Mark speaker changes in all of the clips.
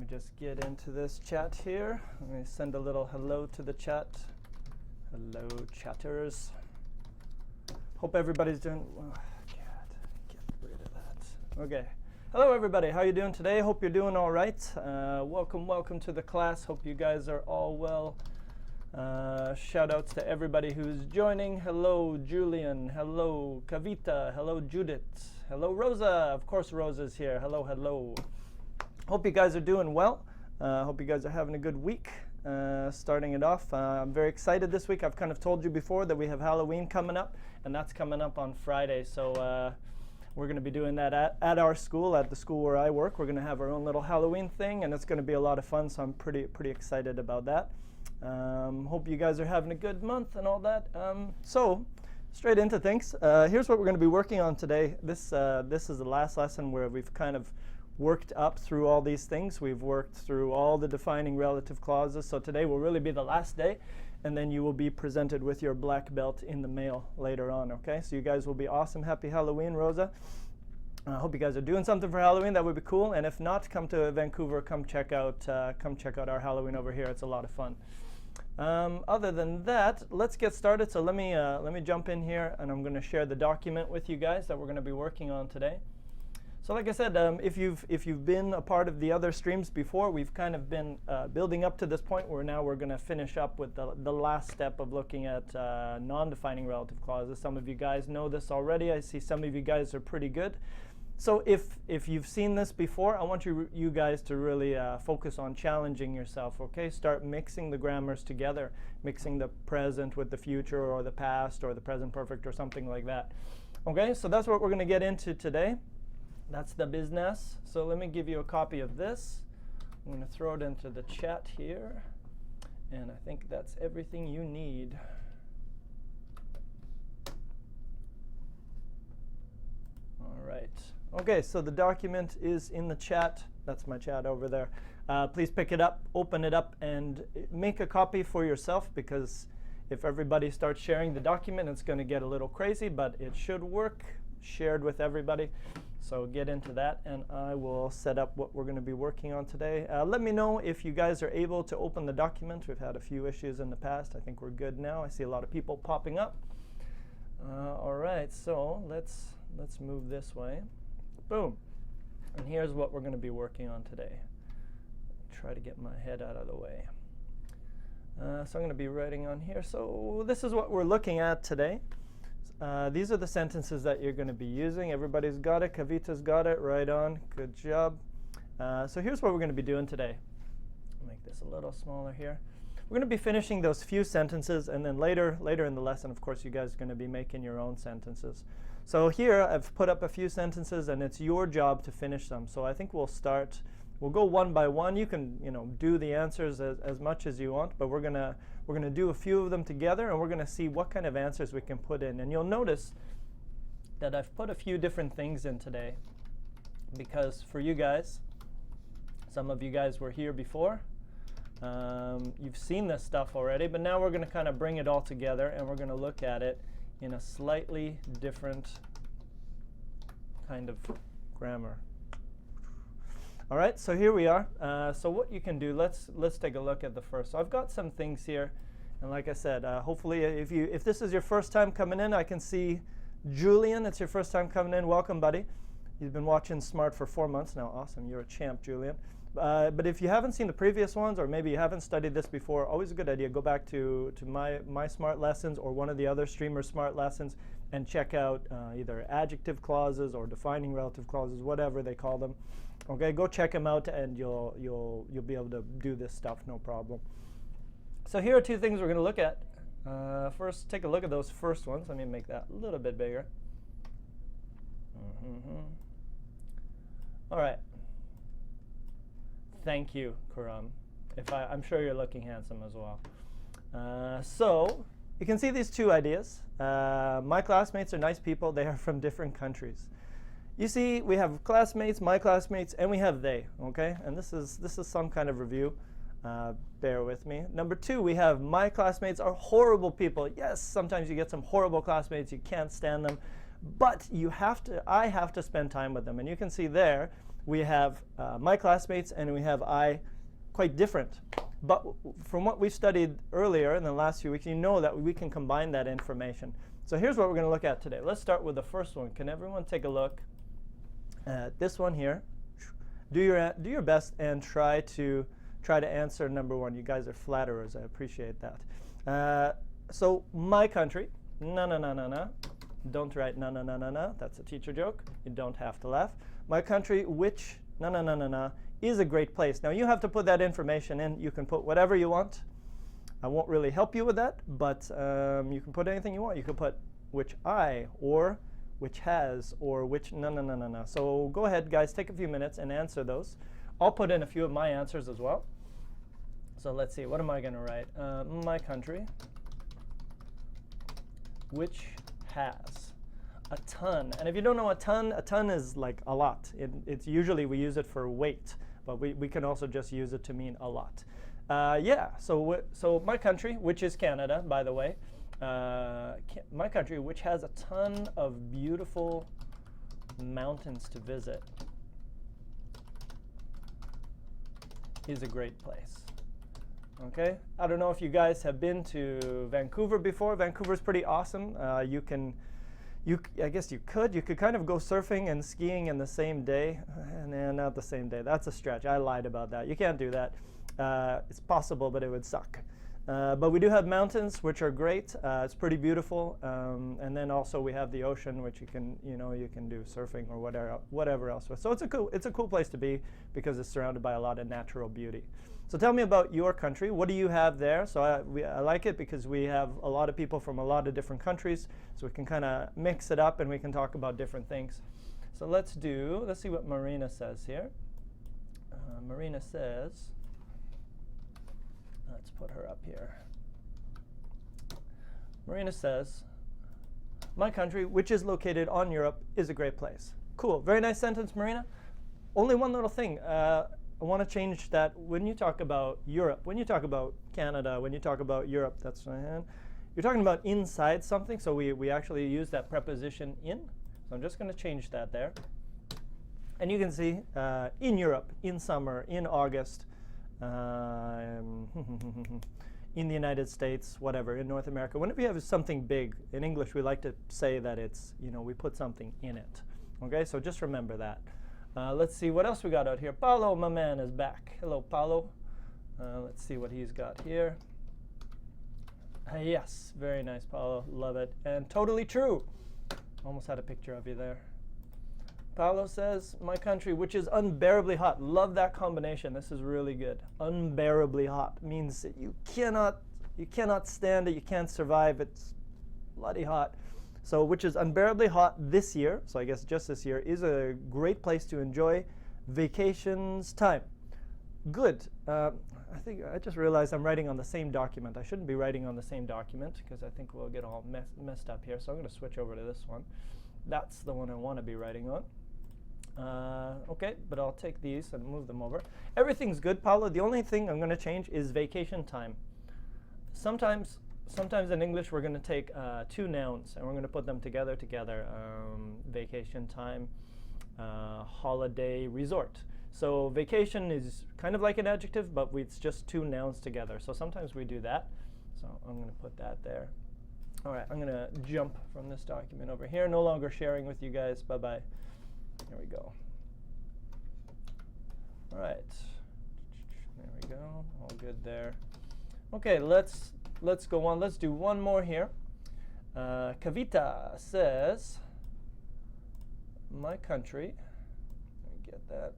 Speaker 1: me just get into this chat here. Let me send a little hello to the chat. Hello, chatters. Hope everybody's doing well. God, get rid of that. Okay. Hello, everybody. How you doing today? Hope you're doing all right. Welcome to the class. Hope you guys are all well. Shout outs to everybody who's joining. Hello, Julian. Hello, Kavita. Hello, Judith. Hello, Rosa. Of course, Rosa's here. Hello, hello. Hope you guys are doing well. Hope you guys are having a good week. Starting it off, I'm very excited this week. I've kind of told you before that we have Halloween coming up, and that's coming up on Friday. So we're going to be doing that at our school, at the school where I work. We're going to have our own little Halloween thing, and it's going to be a lot of fun. So I'm pretty excited about that. Hope you guys are having a good month and all that. So straight into things. Here's what we're going to be working on today. This is the last lesson where we've kind of worked up through all these things. We've worked through all the defining relative clauses. So today will really be the last day, and then you will be presented with your black belt in the mail later on, okay? So you guys will be awesome. Happy Halloween, Rosa. I hope you guys are doing something for Halloween. That would be cool. And if not, come to Vancouver. Come check out our Halloween over here. It's a lot of fun. Other than that, let's get started. So let me jump in here, and I'm going to share the document with you guys that we're going to be working on today. So like I said, if you've been a part of the other streams before, we've kind of been building up to this point where now we're going to finish up with the last step of looking at non-defining relative clauses. Some of you guys know this already. I see some of you guys are pretty good. So if you've seen this before, I want you guys to really focus on challenging yourself, okay? Start mixing the grammars together, mixing the present with the future or the past or the present perfect or something like that. Okay, so that's what we're going to get into today. That's the business. So let me give you a copy of this. I'm going to throw it into the chat here. And I think that's everything you need. All right. OK, so the document is in the chat. That's my chat over there. Please pick it up, open it up, and make a copy for yourself, because if everybody starts sharing the document, it's going to get a little crazy, but it should work. Shared with everybody. So get into that, and I will set up what we're going to be working on today. Let me know if you guys are able to open the document. We've had a few issues in the past. I think we're good now. I see a lot of people popping up. All right, so let's move this way. Boom. And here's what we're going to be working on today. Try to get my head out of the way. So I'm going to be writing on here. So this is what we're looking at today. These are the sentences that you're going to be using. Everybody's got it. Kavita's got it. Right on. Good job. So here's what we're going to be doing today. Make this a little smaller here. We're going to be finishing those few sentences, and then later in the lesson, of course, you guys are going to be making your own sentences. So here I've put up a few sentences, and it's your job to finish them. So I think we'll go one by one. You can do the answers as much as you want, but we're gonna do a few of them together, and we're gonna see what kind of answers we can put in. And you'll notice that I've put a few different things in today, because for you guys, some of you guys were here before. You've seen this stuff already, but now we're gonna kind of bring it all together, and we're gonna look at it in a slightly different kind of grammar. All right, so here we are. So what you can do, let's take a look at the first. So I've got some things here, and like I said, hopefully if this is your first time coming in, I can see Julian. It's your first time coming in. Welcome, buddy. You've been watching Smrt for 4 months now. Awesome, you're a champ, Julian. But if you haven't seen the previous ones, or maybe you haven't studied this before, always a good idea. Go back to my Smrt lessons or one of the other streamer Smrt lessons and check out either adjective clauses or defining relative clauses, whatever they call them. Okay, go check them out, and you'll be able to do this stuff, no problem. So here are two things we're going to look at. First, take a look at those first ones. Let me make that a little bit bigger. All right. Thank you, Karam. I'm sure you're looking handsome as well. So you can see these two ideas. My classmates are nice people. They are from different countries. You see, we have classmates, my classmates, and we have they. Okay, and this is some kind of review. Bear with me. Number two, we have my classmates are horrible people. Yes, sometimes you get some horrible classmates. You can't stand them, but I have to spend time with them. And you can see there, we have my classmates and we have I quite different. But from what we studied earlier in the last few weeks, you know that we can combine that information. So here's what we're going to look at today. Let's start with the first one. Can everyone take a look at this one here? Do your best and try to answer number one. You guys are flatterers. I appreciate that. So my country, na. Don't write na. That's a teacher joke. You don't have to laugh. My country, which na, is a great place. Now you have to put that information in. You can put whatever you want. I won't really help you with that, but you can put anything you want. You can put which I, or which has, or which na. So go ahead, guys, take a few minutes and answer those. I'll put in a few of my answers as well. So let's see, what am I going to write? My country, which has a ton. And if you don't know a ton is like a lot. It's usually we use it for weight, but we can also just use it to mean a lot. Yeah, so my country, which is Canada, by the way, my country, which has a ton of beautiful mountains to visit, is a great place. Okay, I don't know if you guys have been to Vancouver before. Vancouver's pretty awesome. I guess you could kind of go surfing and skiing in the same day. And not the same day. That's a stretch. I lied about that. You can't do that. It's possible, but it would suck. But we do have mountains, which are great. It's pretty beautiful. And then also we have the ocean, which you can do surfing or whatever else with. So it's a cool place to be because it's surrounded by a lot of natural beauty. So tell me about your country. What do you have there? So I like it because we have a lot of people from a lot of different countries, so we can kind of mix it up and we can talk about different things. So let's see what Marina says here. Marina says, let's put her up here. Marina says, my country, which is located on Europe, is a great place. Cool, very nice sentence, Marina. Only one little thing. I want to change that when you talk about Europe, when you talk about Canada, when you talk about Europe, that's you're talking about inside something, so we actually use that preposition in. So I'm just going to change that there. And you can see in Europe, in summer, in August, in the United States, whatever, in North America, whenever you have something big, in English we like to say that it's, we put something in it. Okay, so just remember that. Let's see what else we got out here. Paulo, my man, is back. Hello, Paulo. Let's see what he's got here. Yes, very nice, Paulo. Love it. And totally true. Almost had a picture of you there. Paulo says, my country, which is unbearably hot. Love that combination. This is really good. Unbearably hot means that you cannot stand it. You can't survive. It's bloody hot. So, which is unbearably hot this year, so I guess just this year, is a great place to enjoy vacations time. Good. I think I just realized I'm writing on the same document. I shouldn't be writing on the same document because I think we'll get all messed up here. So I'm going to switch over to this one. That's the one I want to be writing on. Okay, but I'll take these and move them over. Everything's good, Paolo. The only thing I'm going to change is vacation time. Sometimes in English we're going to take two nouns and we're going to put them together. Vacation time, holiday, resort. So vacation is kind of like an adjective, but it's just two nouns together. So sometimes we do that. So I'm going to put that there. All right, I'm going to jump from this document over here. No longer sharing with you guys. Bye-bye. Here we go. All right. There we go. All good there. OK, let's go on. Let's do one more here. Kavita says, my country. Let me get that.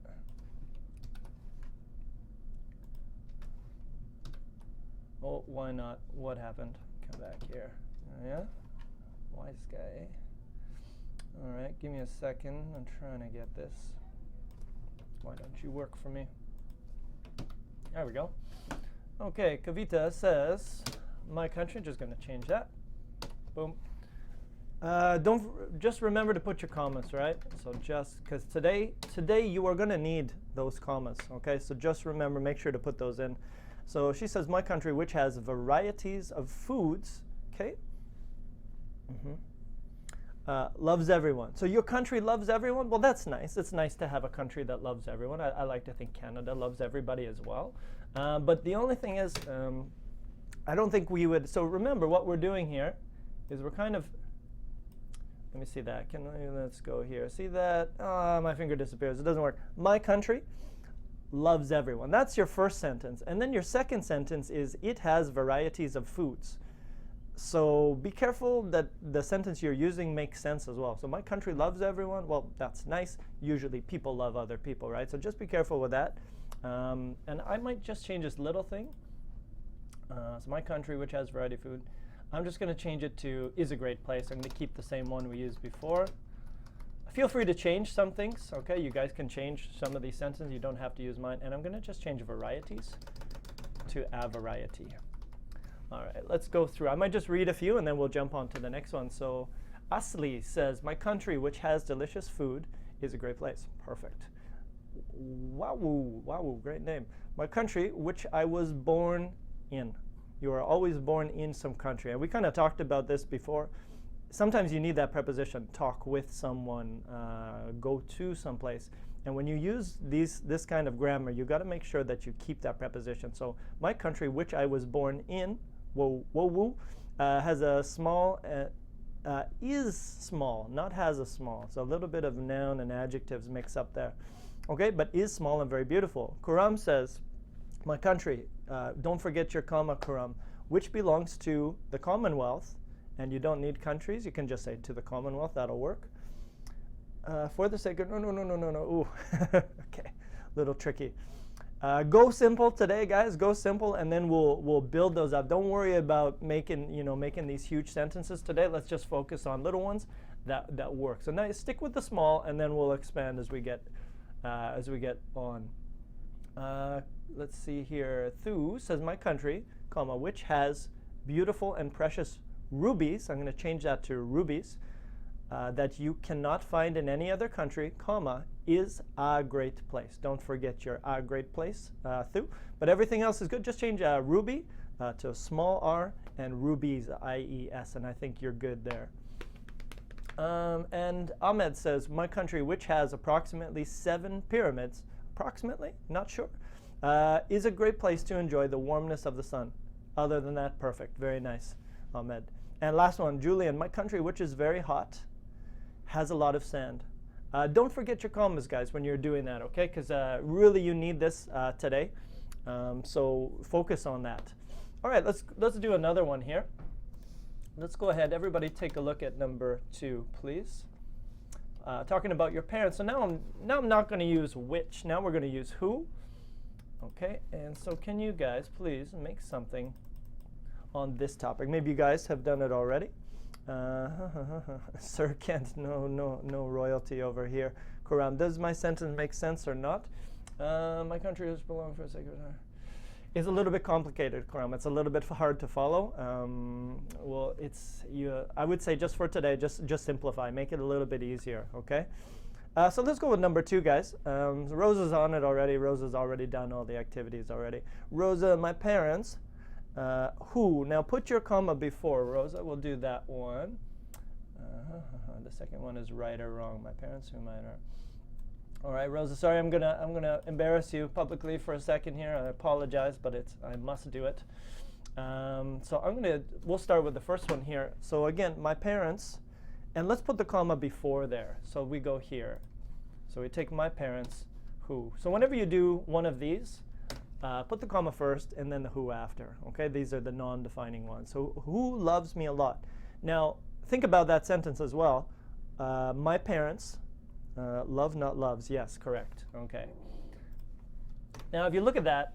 Speaker 1: Oh, why not? What happened? Come back here. Yeah? Wise guy. All right, give me a second. I'm trying to get this. Why don't you work for me? There we go. OK, Kavita says, my country. Just going to change that. Boom. Just remember to put your commas, right? So just because today you are going to need those commas. OK, so just remember, make sure to put those in. So she says, my country, which has varieties of foods. OK. loves everyone. So your country loves everyone? Well, that's nice. It's nice to have a country that loves everyone. I like to think Canada loves everybody as well. But the only thing is, I don't think we would. So remember, what we're doing here is we're kind of, let me see that. Let's go here. See that? My finger disappears. It doesn't work. My country loves everyone. That's your first sentence. And then your second sentence is, it has varieties of foods. So be careful that the sentence you're using makes sense as well. So my country loves everyone. Well, that's nice. Usually people love other people, right? So just be careful with that. And I might just change this little thing. So my country, which has variety of food, I'm just going to change it to is a great place. I'm going to keep the same one we used before. Feel free to change some things, okay? You guys can change some of these sentences. You don't have to use mine. And I'm going to just change varieties to a variety. All right, let's go through. I might just read a few, and then we'll jump on to the next one. So Asli says, my country, which has delicious food, is a great place. Perfect. Wow, great name. My country, which I was born in. You are always born in some country. And we kind of talked about this before. Sometimes you need that preposition, talk with someone, go to someplace. And when you use this kind of grammar, you got to make sure that you keep that preposition. So my country, which I was born in, has a small, is small, not has a small. So a little bit of noun and adjectives mix up there. Okay, but is small and very beautiful. Kuram says, my country, don't forget your comma, Kuram, which belongs to the Commonwealth. And you don't need countries. You can just say to the Commonwealth. That'll work. For the sake of, no. Ooh, okay, little tricky. Go simple today, guys. Go simple, and then we'll build those up. Don't worry about making these huge sentences today. Let's just focus on little ones that work. So now stick with the small, and then we'll expand as we get on. Let's see here. Thu says, my country, comma, which has beautiful and precious rubies. I'm going to change that to rubies. That you cannot find in any other country, comma, is a great place. Don't forget your a great place, Thu. But everything else is good. Just change ruby to a small r and rubies, I-E-S, and I think you're good there. And Ahmed says, my country, which has approximately 7 pyramids, approximately, not sure, is a great place to enjoy the warmness of the sun. Other than that, perfect. Very nice, Ahmed. And last one, Julian, my country, which is very hot, has a lot of sand. Don't forget your commas, guys, when you're doing that, okay? Because really you need this today. So focus on that. All right, let's do another one here. Let's go ahead. Everybody take a look at number 2, please. Talking about your parents. So now I'm not going to use which. Now we're going to use who. Okay, and so can you guys please make something on this topic? Maybe you guys have done it already. Sir Kent, no royalty over here. Kuram, does my sentence make sense or not? My country has belonged for a sacred heart. It's a little bit complicated, Kuram. It's a little bit hard to follow. Well, I would say just for today, just simplify, make it a little bit easier. Okay. So let's go with number 2, guys. Rosa's on it already. Rosa's already done all the activities already. Rosa, my parents. Who? Now put your comma before, Rosa. We'll do that one. The second one is right or wrong. My parents, who mine are. All right, Rosa. Sorry, I'm gonna embarrass you publicly for a second here. I apologize, but I must do it. So we'll start with the first one here. So again, my parents, and let's put the comma before there. So we go here. So we take my parents, who. So whenever you do one of these, put the comma first and then the who after. Okay, these are the non-defining ones. So who loves me a lot? Now think about that sentence as well. My parents love, not loves. Yes, correct. Okay. Now if you look at that,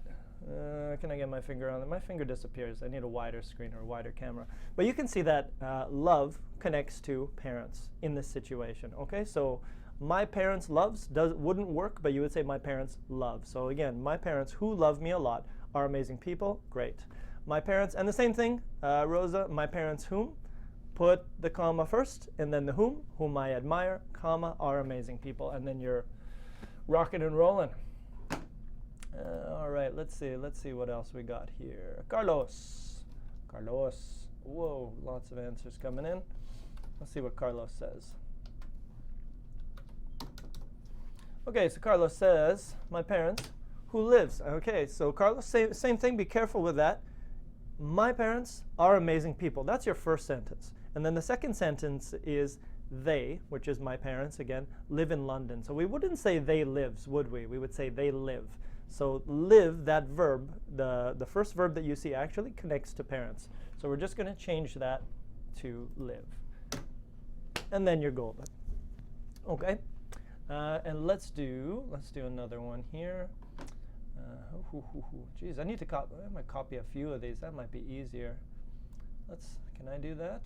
Speaker 1: can I get my finger on it? My finger disappears. I need a wider screen or a wider camera. But you can see that love connects to parents in this situation. Okay, so my parents loves wouldn't work, but you would say my parents love. So again, my parents who love me a lot are amazing people. Great. My parents, and the same thing, Rosa, my parents whom, put the comma first and then the whom I admire, comma, are amazing people, and then you're rocking and rolling. All right, let's see what else we got here. Carlos. Whoa, lots of answers coming in. Let's see what Carlos says. Okay, so Carlos says, my parents, who lives. Okay, so Carlos, same thing, be careful with that. My parents are amazing people. That's your first sentence. And then the second sentence is they, which is my parents, again, live in London. So we wouldn't say they lives, would we? We would say they live. So live, that verb, the first verb that you see actually connects to parents. So we're just going to change that to live. And then you're golden. Okay. And let's do another one here. Geez, I need to copy a few of these. That might be easier. Can I do that?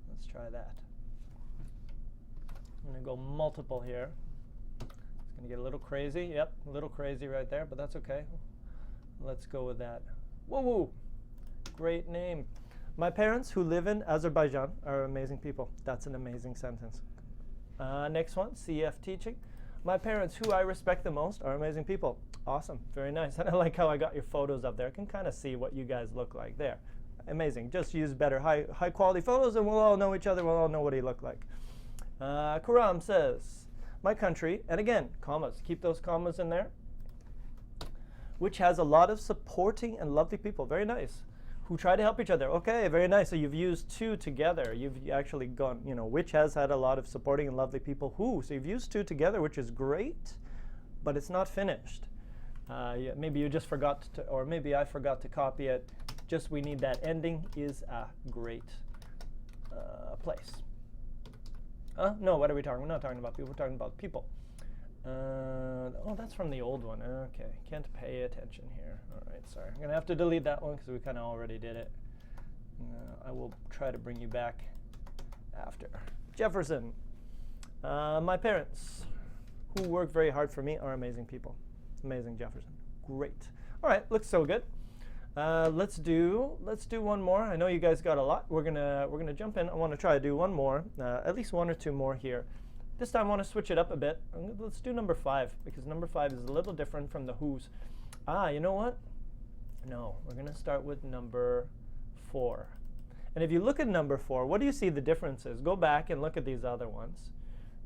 Speaker 1: Let's try that. I'm going to go multiple here. It's going to get a little crazy. Yep, a little crazy right there, but that's okay. Let's go with that. Whoa, great name. My parents, who live in Azerbaijan, are amazing people. That's an amazing sentence. Next one, CF teaching. My parents, who I respect the most, are amazing people. Awesome, very nice. And I like how I got your photos up there. I can kind of see what you guys look like there. Amazing. Just use better high quality photos and we'll all know each other. We'll all know what he looked like. Karam says, my country, and again, commas. Keep those commas in there. Which has a lot of supporting and lovely people. Very nice. Who try to help each other. Okay, very nice. So you've used two together. You've actually gone, which has had a lot of supporting and lovely people. Who? So you've used two together, which is great, but it's not finished. Maybe you just forgot to, or maybe I forgot to copy it. Just we need that ending is a great place. No, what are we talking? We're not talking about people. We're talking about people. Oh, that's from the old one. Okay, can't pay attention here. All right, sorry. I'm going to have to delete that one because we kind of already did it. I will try to bring you back after. Jefferson. My parents, who work very hard for me, are amazing people. Amazing, Jefferson. Great. All right, looks so good. Let's do one more. I know you guys got a lot. We're gonna jump in. I want to try to do one more, at least one or two more here. This time I want to switch it up a bit. Let's do number 5 because number 5 is a little different from the who's. You know what? No, we're gonna start with number 4. And if you look at number 4, what do you see the differences? Go back and look at these other ones.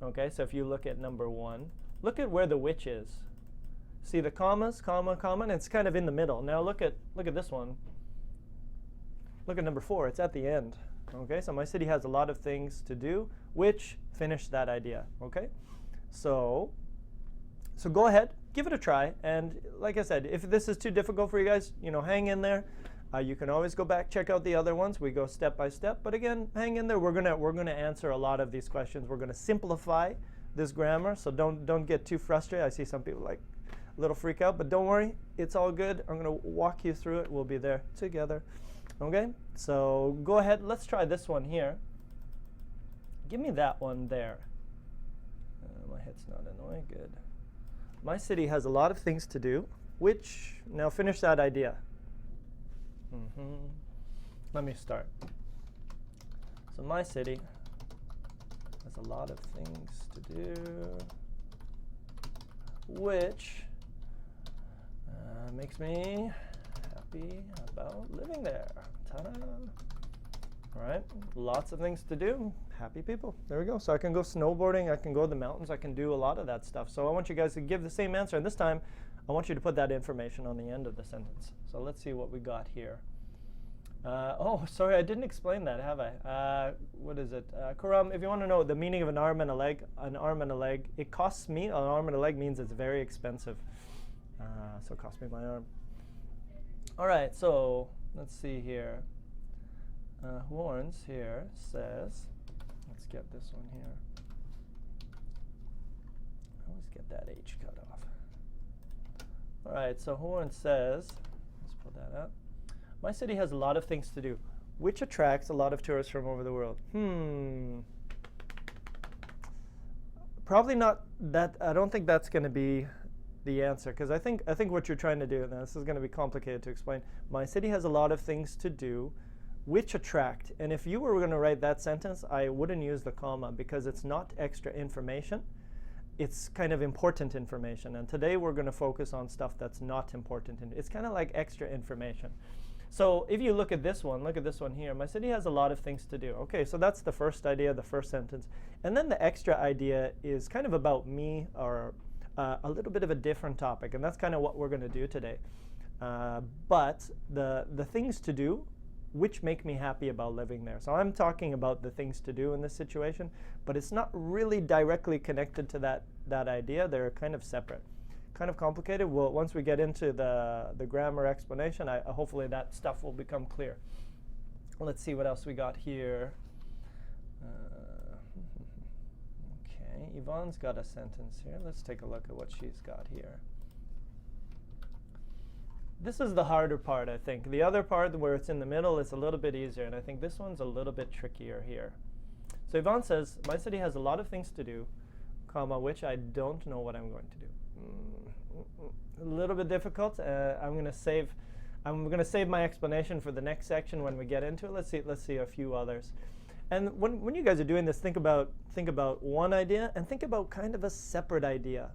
Speaker 1: Okay, so if you look at number 1, look at where the which is. See the commas, comma, comma, and it's kind of in the middle. Now look at this one. Look at number 4. It's at the end. Okay, so my city has a lot of things to do, which finish that idea. Okay, so go ahead, give it a try, and like I said, if this is too difficult for you guys, hang in there. You can always go back, check out the other ones. We go step by step, but again, hang in there. We're gonna answer a lot of these questions. We're gonna simplify this grammar, so don't get too frustrated. I see some people like a little freak out, but don't worry, it's all good. I'm gonna walk you through it. We'll be there together. Okay, so go ahead. Let's try this one here. Give me that one there. My head's not annoying. Good. My city has a lot of things to do, which, now finish that idea. Let me start. So my city has a lot of things to do, which makes me happy about living there. Ta-da! All right, lots of things to do. Happy people. There we go. So I can go snowboarding. I can go to the mountains. I can do a lot of that stuff. So I want you guys to give the same answer. And this time, I want you to put that information on the end of the sentence. So let's see what we got here. Oh, sorry, I didn't explain that, have I? What is it? Karam, if you want to know the meaning of an arm and a leg, it costs me. An arm and a leg means it's very expensive. So it cost me my arm. All right, so let's see here. Horns here says, let's get this one here. I always get that H cut off. All right, so Horn says, let's pull that up. My city has a lot of things to do, which attracts a lot of tourists from over the world. Probably not that. I don't think that's going to be the answer, because I think what you're trying to do, and this is going to be complicated to explain. My city has a lot of things to do, which attract. And if you were going to write that sentence, I wouldn't use the comma because it's not extra information. It's kind of important information. And today we're going to focus on stuff that's not important. It's kind of like extra information. So if you look at this one here, my city has a lot of things to do. Okay, so that's the first idea, the first sentence. And then the extra idea is kind of about me, or a little bit of a different topic, and that's kind of what we're going to do today. But the things to do which make me happy about living there. So I'm talking about the things to do in this situation, but it's not really directly connected to that idea. They're kind of separate. Kind of complicated. Well, once we get into the grammar explanation, hopefully that stuff will become clear. Let's see what else we got here. Okay, Yvonne's got a sentence here. Let's take a look at what she's got here. This is the harder part, I think. The other part where it's in the middle is a little bit easier, and I think this one's a little bit trickier here. So Yvonne says, my city has a lot of things to do, comma, which I don't know what I'm going to do. A little bit difficult. I'm going to save my explanation for the next section when we get into it. Let's see a few others. And when you guys are doing this, think about one idea and think about kind of a separate idea.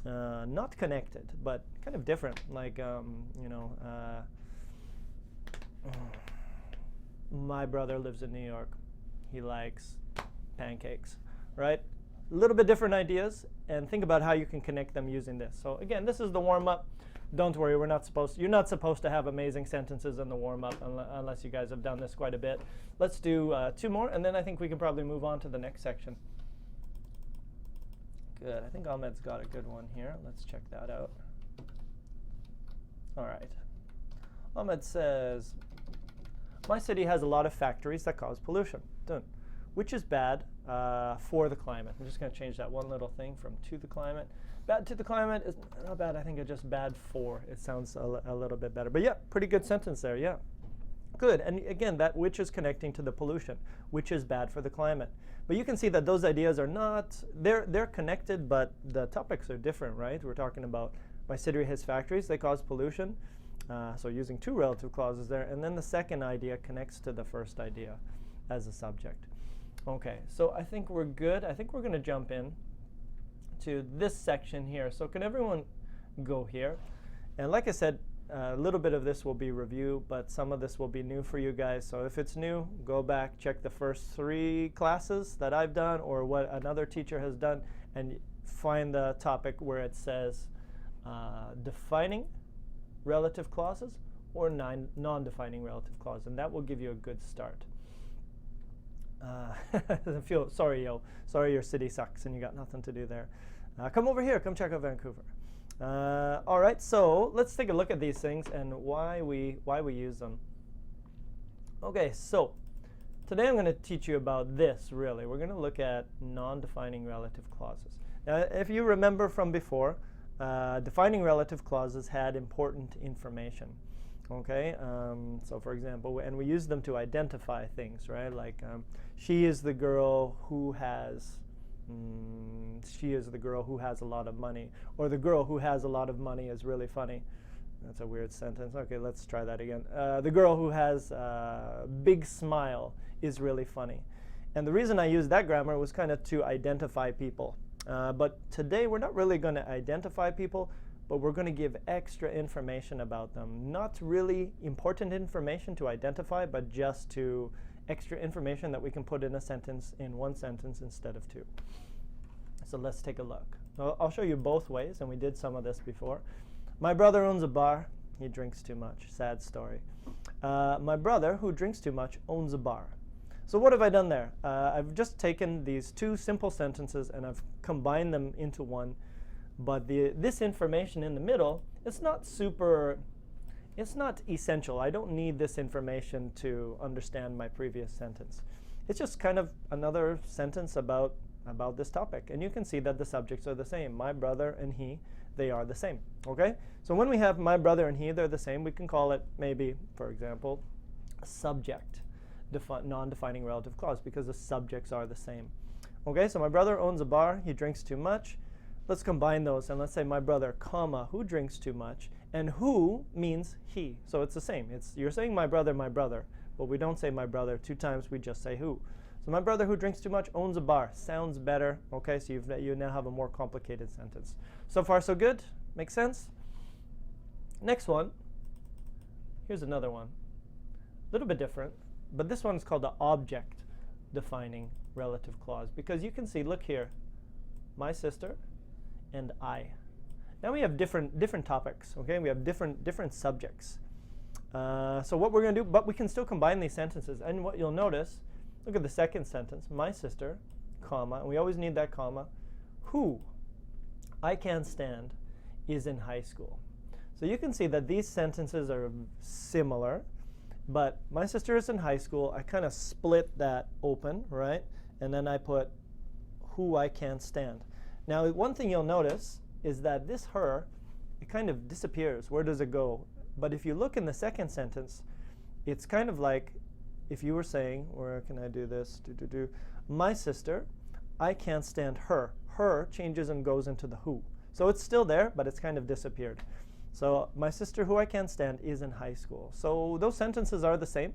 Speaker 1: Not connected, but kind of different. Like, my brother lives in New York. He likes pancakes, right? A little bit different ideas, and think about how you can connect them using this. So again, this is the warm-up. Don't worry, you're not supposed to have amazing sentences in the warm-up unless you guys have done this quite a bit. Let's do 2 more, and then I think we can probably move on to the next section. Good. I think Ahmed's got a good one here. Let's check that out. All right. Ahmed says, my city has a lot of factories that cause pollution. Done. Which is bad for the climate. I'm just going to change that one little thing from to the climate. Bad to the climate is not bad. I think it's just bad for. It sounds a little bit better. But yeah, pretty good sentence there. Yeah. Good. And again, that which is connecting to the pollution, which is bad for the climate. But you can see that those ideas are not, they're connected, but the topics are different, right? We're talking about my city has factories, they cause pollution. So using 2 relative clauses there. And then the second idea connects to the first idea as a subject. Okay, so I think we're good. I think we're going to jump in to this section here. So can everyone go here? And like I said, a little bit of this will be review, but some of this will be new for you guys. So if it's new, go back, check the first 3 classes that I've done or what another teacher has done, and find the topic where it says defining relative clauses or non-defining relative clause, and that will give you a good start. Sorry, yo. Sorry your city sucks and you got nothing to do there. Come over here. Come check out Vancouver. All right, so let's take a look at these things and why we use them. Okay, so today I'm going to teach you about this, really. We're going to look at non-defining relative clauses. Now, if you remember from before, defining relative clauses had important information. Okay, so for example, and we use them to identify things, right? Like, she is the girl who has a lot of money, or the girl who has a lot of money is really funny. That's a weird sentence. Okay, let's try that again. The girl who has a big smile is really funny. And the reason I used that grammar was kind of to identify people. But today we're not really going to identify people, but we're going to give extra information about them. Not really important information to identify, but just to extra information that we can put in a sentence, in one sentence instead of 2. So let's take a look. I'll show you both ways, and we did some of this before. My brother owns a bar. He drinks too much. Sad story. My brother, who drinks too much, owns a bar. So what have I done there? I've just taken these 2 simple sentences and I've combined them into one. But this information in the middle, it's not essential. I don't need this information to understand my previous sentence. It's just kind of another sentence about this topic. And you can see that the subjects are the same. My brother and he, they are the same. Okay? So when we have my brother and he, they're the same, we can call it maybe, for example, a subject, non-defining relative clause, because the subjects are the same. Okay, so my brother owns a bar, he drinks too much. Let's combine those, and let's say my brother, comma, who drinks too much, and who means he. So it's the same. You're saying my brother, but we don't say my brother 2 times, we just say who. So my brother who drinks too much owns a bar. Sounds better. Okay, so you now have a more complicated sentence. So far, so good? Makes sense? Next one. Here's another one. little bit different, but this one is called the object defining relative clause, because you can see, look here, my sister and I. Now we have different topics, okay? We have different subjects. So what we're going to do, but we can still combine these sentences. And what you'll notice, look at the second sentence, my sister, comma, and we always need that comma, who I can't stand is in high school. So you can see that these sentences are similar, but my sister is in high school. I kind of split that open, right? And then I put who I can't stand. Now, one thing you'll notice is that this her, it kind of disappears. Where does it go? But if you look in the second sentence, it's kind of like if you were saying, where can I do this? My sister, I can't stand her. Her changes and goes into the who. So it's still there, but it's kind of disappeared. So my sister, who I can't stand, is in high school. So those sentences are the same,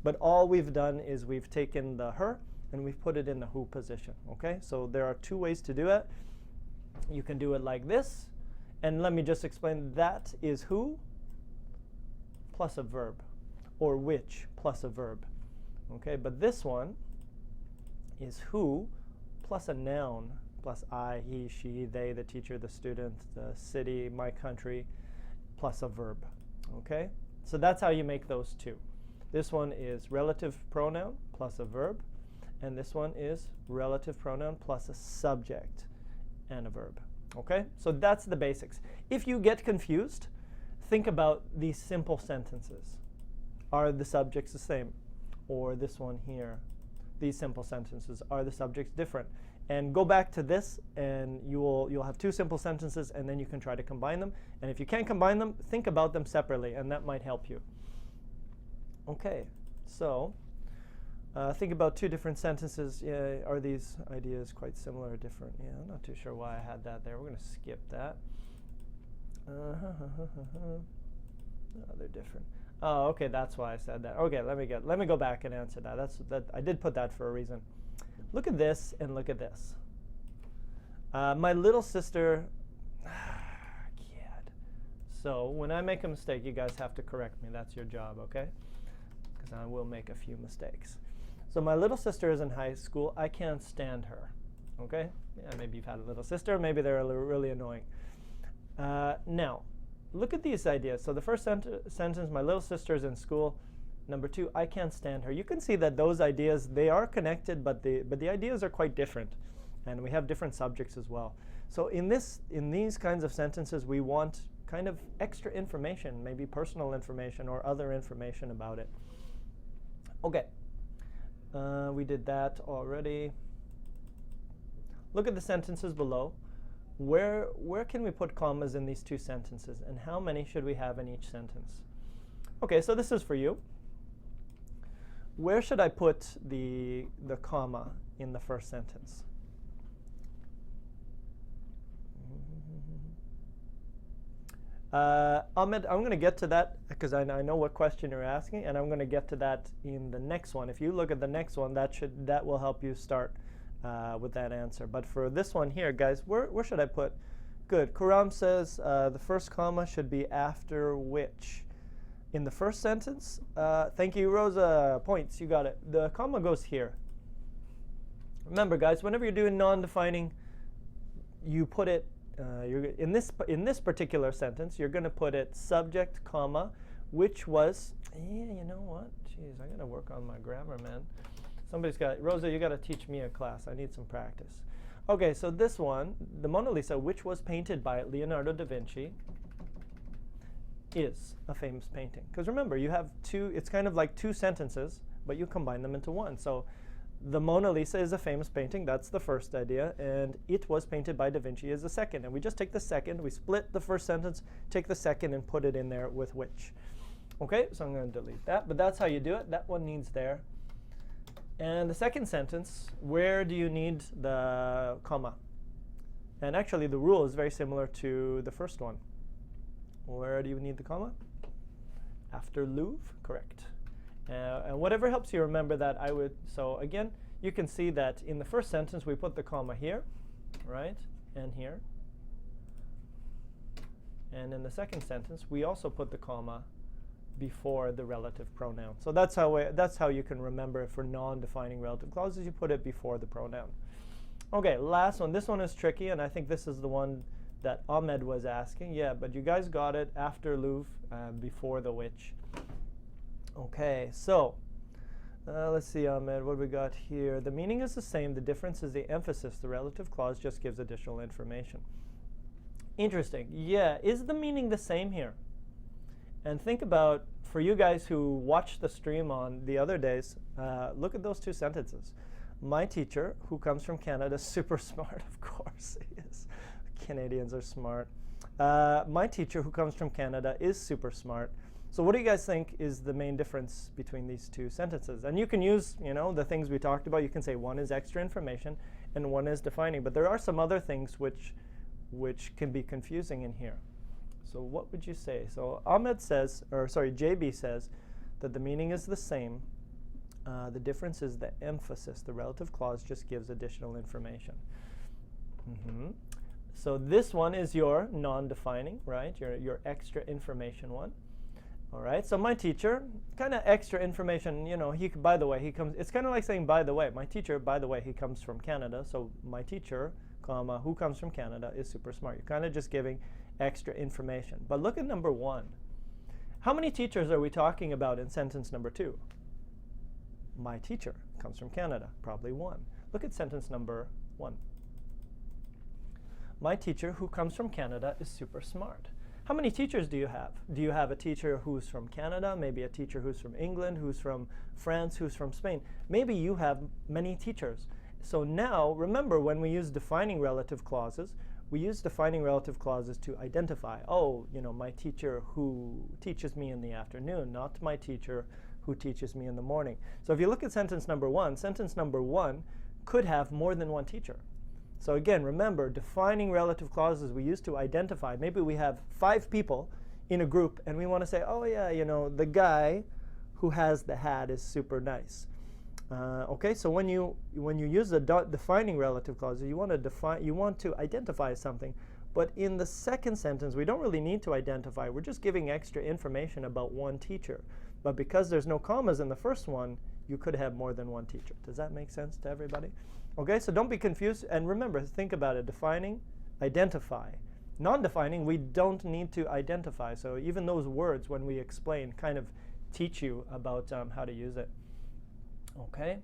Speaker 1: but all we've done is we've taken the her and we've put it in the who position, okay? So there are two ways to do it. You can do it like this, and let me just explain. That is who plus a verb, or which plus a verb, okay? But this one is who plus a noun, plus I, he, she, they, the teacher, the student, the city, my country, plus a verb, okay? So that's how you make those two. This one is relative pronoun plus a verb, and this one is relative pronoun plus a subject and a verb, okay? So that's the basics. If you get confused, think about these simple sentences. Are the subjects the same? Or this one here, these simple sentences, are the subjects different? And go back to this, and you'll have two simple sentences, and then you can try to combine them. And if you can't combine them, think about them separately, and that might help you. Okay, so think about two different sentences. Yeah, are these ideas quite similar or different? Yeah, I'm not too sure why I had that there. We're going to skip that. No, they're different. Oh, okay, that's why I said that. Okay, let me go back and answer that. I did put that for a reason. Look at this and look at this. My little sister, kid. So when I make a mistake, you guys have to correct me. That's your job, okay? Because I will make a few mistakes. So my little sister is in high school. I can't stand her, okay? Yeah, maybe you've had a little sister. Maybe they're really annoying. Now, look at these ideas. So the first sentence, my little sister is in school. Number two, I can't stand her. You can see that those ideas, they are connected, but the ideas are quite different. And we have different subjects as well. So in these kinds of sentences, we want kind of extra information, maybe personal information or other information about it. Okay, we did that already. Look at the sentences below. Where can we put commas in these two sentences, and how many should we have in each sentence? Okay, so this is for you. Where should I put the comma in the first sentence? Ahmed, I'm going to get to that because I know what question you're asking, and I'm going to get to that in the next one. If you look at the next one, that will help you start with that answer. But for this one here, guys, where should I put? Good. Kuram says the first comma should be after which. In the first sentence, thank you, Rosa. Points, you got it. The comma goes here. Remember, guys, whenever you're doing non-defining, you put it in this particular sentence. You're going to put it subject, comma, which was. Yeah, you know what? Jeez, I got to work on my grammar, man. Somebody's got Rosa. You got to teach me a class. I need some practice. Okay, so this one, the Mona Lisa, which was painted by Leonardo da Vinci, is a famous painting. Because remember, you have two, it's kind of like two sentences, but you combine them into one. So the Mona Lisa is a famous painting. That's the first idea. And it was painted by Da Vinci is the second. And we just take the second, we split the first sentence, take the second, and put it in there with which. Okay, so I'm going to delete that. But that's how you do it. That one needs there. And the second sentence, where do you need the comma? And actually, the rule is very similar to the first one. Where do you need the comma? After Louvre, correct. And whatever helps you remember that, I would. So again, you can see that in the first sentence, we put the comma here, right, and here. And in the second sentence, we also put the comma before the relative pronoun. So that's how you can remember it for non-defining relative clauses. You put it before the pronoun. Okay, last one. This one is tricky, and I think this is the one that Ahmed was asking. Yeah, but you guys got it after Louvre, before the which. Okay, so let's see, Ahmed, what we got here. The meaning is the same. The difference is the emphasis. The relative clause just gives additional information. Interesting. Yeah, is the meaning the same here? And think about, for you guys who watched the stream on the other days, look at those two sentences. My teacher, who comes from Canada, is super smart. Of course he is. Canadians are smart. My teacher, who comes from Canada, is super smart. So what do you guys think is the main difference between these two sentences? And you can use, the things we talked about. You can say one is extra information and one is defining. But there are some other things which can be confusing in here. So what would you say? So Ahmed says, JB says that the meaning is the same. The difference is the emphasis. The relative clause just gives additional information. So this one is your non-defining, right? Your extra information one. All right. So my teacher, kind of extra information. By the way, he comes. It's kind of like saying, by the way, my teacher. By the way, he comes from Canada. So my teacher, comma, who comes from Canada, is super smart. You're kind of just giving extra information. But look at number 1. How many teachers are we talking about in sentence number 2? My teacher comes from Canada, probably 1. Look at sentence number 1. My teacher who comes from Canada is super smart. How many teachers do you have? Do you have a teacher who's from Canada, maybe a teacher who's from England, who's from France, who's from Spain? Maybe you have many teachers. So now, remember, when we use defining relative clauses, we use defining relative clauses to identify, my teacher who teaches me in the afternoon, not my teacher who teaches me in the morning. So if you look at sentence number 1 could have more than one teacher. So again, remember, defining relative clauses we use to identify. Maybe we have 5 people in a group, and we want to say, the guy who has the hat is super nice. Okay, so when you use the defining relative clauses, you want to identify something. But in the second sentence, we don't really need to identify. We're just giving extra information about one teacher. But because there's no commas in the first one, you could have more than one teacher. Does that make sense to everybody? Okay, so don't be confused. And remember, think about it. Defining, identify. Non-defining, we don't need to identify. So even those words, when we explain, kind of teach you about how to use it. Okay,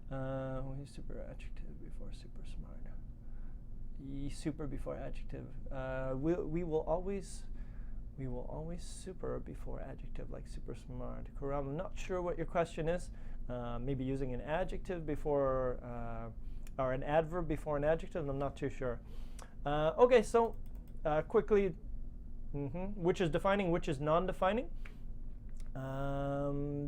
Speaker 1: we use super adjective before super smart. Super before adjective. We will always super before adjective, like super smart. Karam, I'm not sure what your question is. Maybe using an adjective before or an adverb before an adjective. I'm not too sure. Okay, so quickly, which is defining, which is non-defining.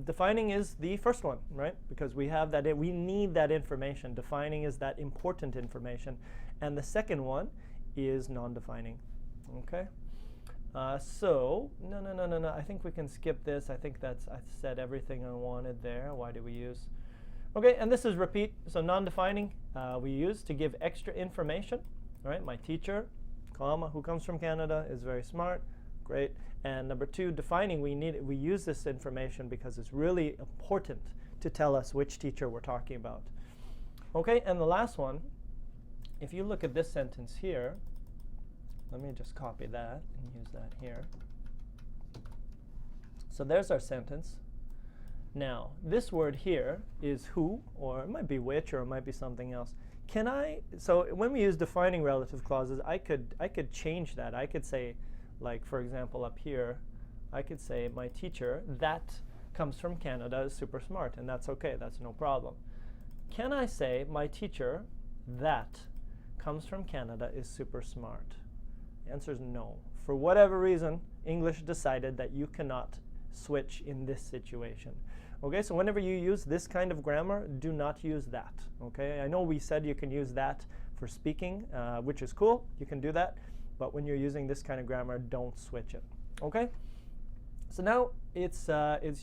Speaker 1: Defining is the first one, right? Because we have that, we need that information. Defining is that important information. And the second one is non-defining. Okay? So, no. I think we can skip this. I think I've said everything I wanted there. Why do we use? Okay, and this is repeat. So non-defining we use to give extra information. All right, my teacher, comma, who comes from Canada, is very smart. Great. And number 2, defining, we use this information because it's really important to tell us which teacher we're talking about. Okay, and the last one, if you look at this sentence here, let me just copy that and use that here. So there's our sentence. Now, this word here is who, or it might be which, or it might be something else. So when we use defining relative clauses, I could change that. I could say, like, for example, up here, I could say my teacher that comes from Canada is super smart, and that's okay. That's no problem. Can I say my teacher that comes from Canada is super smart? The answer is no. For whatever reason, English decided that you cannot switch in this situation. Okay, so whenever you use this kind of grammar, do not use that. Okay, I know we said you can use that for speaking, which is cool. You can do that. But when you're using this kind of grammar, don't switch it. Okay? So now it's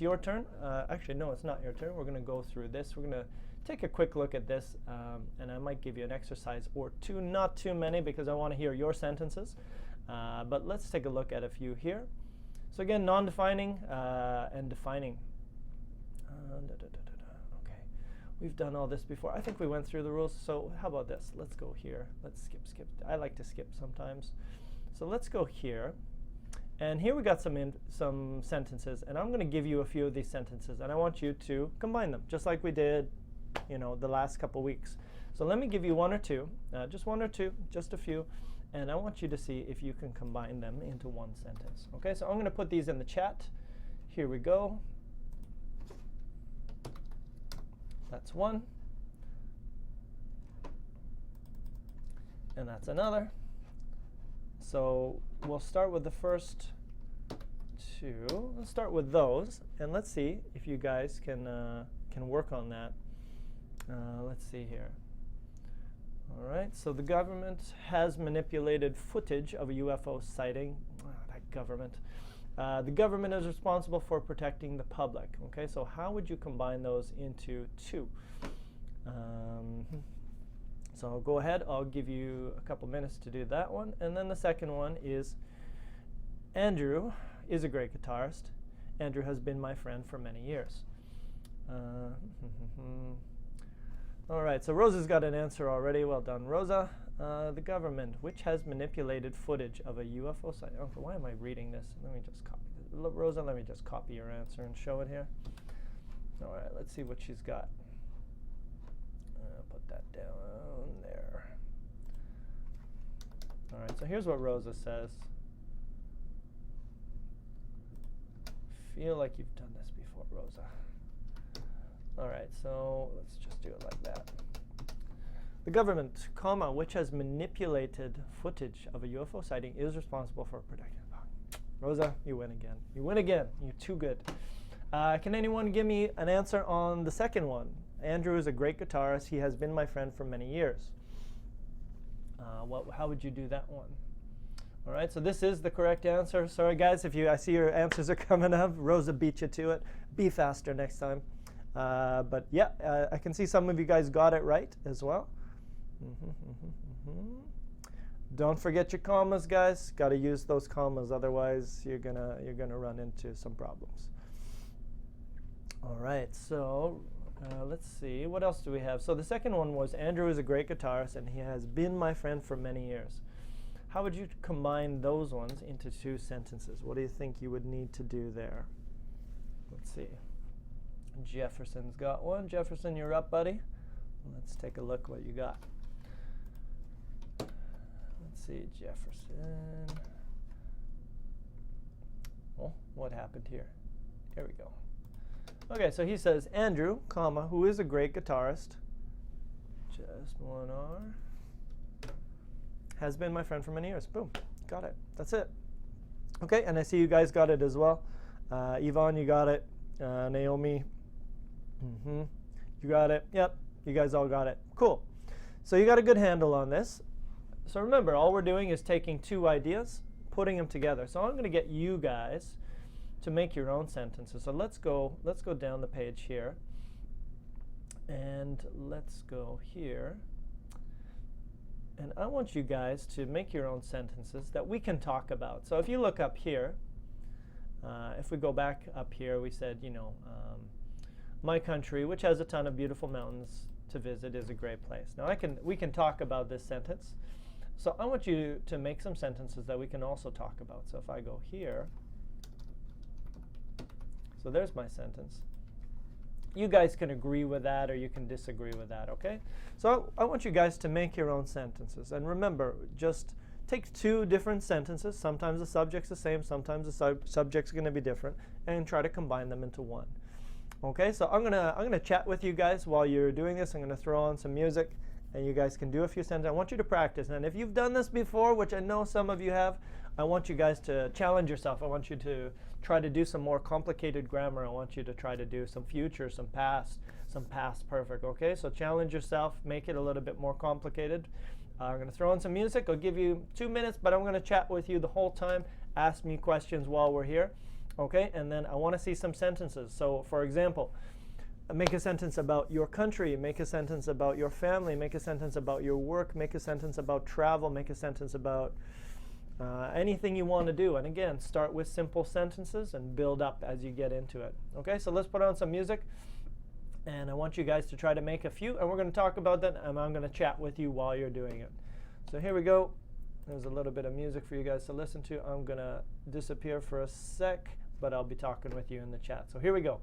Speaker 1: your turn. Actually, no, it's not your turn. We're going to go through this. We're going to take a quick look at this, and I might give you an exercise or two, not too many, because I want to hear your sentences. But let's take a look at a few here. So again, non-defining and defining. Okay, we've done all this before. I think we went through the rules. So how about this? Let's go here. Let's skip. I like to skip sometimes. So let's go here. And here we got some sentences. And I'm going to give you a few of these sentences. And I want you to combine them, just like we did, the last couple weeks. So let me give you one or two, just one or two, just a few. And I want you to see if you can combine them into one sentence. Okay, so I'm going to put these in the chat. Here we go. That's one. And that's another. So we'll start with the first two. Let's start with those, and let's see if you guys can work on that. Let's see here. All right, so the government has manipulated footage of a UFO sighting. That government. The government is responsible for protecting the public. Okay, so how would you combine those into two? So I'll go ahead. I'll give you a couple minutes to do that one. And then the second one is, Andrew is a great guitarist. Andrew has been my friend for many years. All right, so Rosa's got an answer already. Well done, Rosa. The government, which has manipulated footage of a UFO sighting. Oh, why am I reading this? Let me just copy this. Rosa, let me just copy your answer and show it here. All right, let's see what she's got. Put that down there. All right, so here's what Rosa says. Feel like you've done this before, Rosa. All right, so let's just do it like that. The government, comma, which has manipulated footage of a UFO sighting is responsible for protecting the public. Rosa, you win again. You win again. You're too good. Can anyone give me an answer on the second one? Andrew is a great guitarist. He has been my friend for many years. How would you do that one? All right, so this is the correct answer. Sorry, guys, I see your answers are coming up. Rosa beat you to it. Be faster next time. But yeah, I can see some of you guys got it right as well. Don't forget your commas, guys. Got to use those commas, otherwise you're gonna run into some problems. All right, so let's see. What else do we have? So the second one was, Andrew is a great guitarist, and he has been my friend for many years. How would you combine those ones into two sentences? What do you think you would need to do there? Let's see. Jefferson's got one. Jefferson, you're up, buddy. Let's take a look what you got. Let's see, Jefferson. Oh, what happened here? Here we go. Okay, so he says, Andrew, comma, who is a great guitarist, just one R, has been my friend for many years. Boom, got it. That's it. Okay, and I see you guys got it as well. Yvonne, you got it. Naomi, you got it. Yep, you guys all got it. Cool. So you got a good handle on this. So remember, all we're doing is taking two ideas, putting them together. So I'm going to get you guys to make your own sentences. So let's go down the page here. And let's go here. And I want you guys to make your own sentences that we can talk about. So if you look up here, if we go back up here, we said, my country, which has a ton of beautiful mountains to visit, is a great place. Now we can talk about this sentence. So I want you to make some sentences that we can also talk about. So if I go here, so there's my sentence. You guys can agree with that or you can disagree with that, okay? So I want you guys to make your own sentences. And remember, just take two different sentences. Sometimes the subject's the same, sometimes the subject's going to be different, and try to combine them into one. Okay, so I'm gonna chat with you guys while you're doing this. I'm gonna throw on some music, and you guys can do a few sentences. I want you to practice. And if you've done this before, which I know some of you have, I want you guys to challenge yourself. I want you to try to do some more complicated grammar. I want you to try to do some future, some past perfect. Okay, so challenge yourself, make it a little bit more complicated. I'm going to throw in some music. I'll give you 2 minutes, but I'm going to chat with you the whole time. Ask me questions while we're here. Okay, and then I want to see some sentences. So, for example, make a sentence about your country, make a sentence about your family, make a sentence about your work, make a sentence about travel, make a sentence about anything you want to do. And again, start with simple sentences and build up as you get into it. Okay, so let's put on some music. And I want you guys to try to make a few. And we're going to talk about that. And I'm going to chat with you while you're doing it. So here we go. There's a little bit of music for you guys to listen to. I'm going to disappear for a sec, but I'll be talking with you in the chat. So here we go.